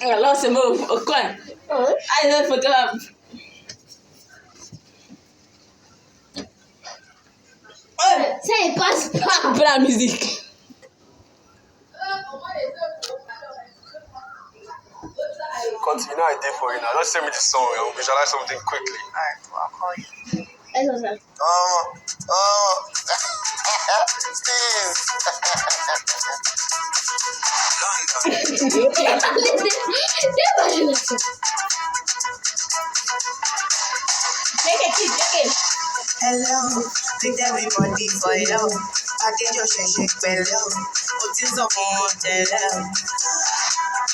Alors c'est bon, quoi? Allez, photo là. Ça ne passe pas. Coupe la musique. Continue, I did for you now. Just send me the song and visualize something quickly. Alright, well, I'll call you. Eso es. Steve. Check it. Hello, with everybody for love. I did your shake bello. What is up on bello?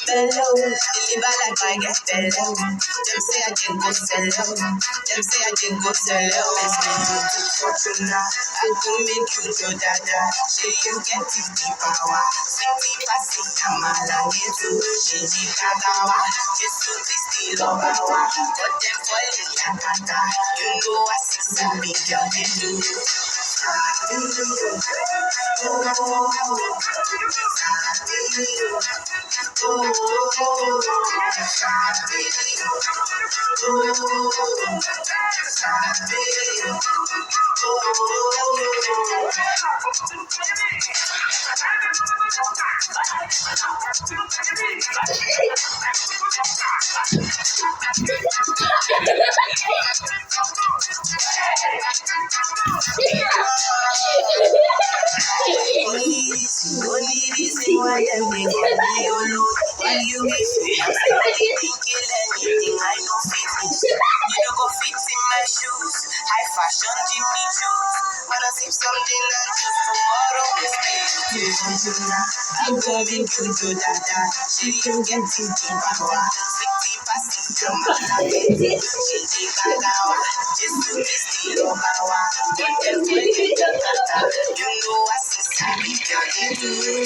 Bello, deliver like I get bello. Them say I didn't go sell out. Them say I didn't go sell out. Let's make you do fortuna. I can make you do dada. She you get the power. 50% amala yetu. She kagawa. Jesu Christi lobawa. But them falling yakata. You know I see some big girl they do. Only reason why them they call me alone. While you be free, I'm thinking anything I know fit. You don't go fit in my shoes. High fashion Jimmy shoes. Wanna sip something and choose tomorrow. I'm going to do that. She you get in the power. 60% your man. She kagawa. Just to be still over. Don't tell me you know I see some big girl in you.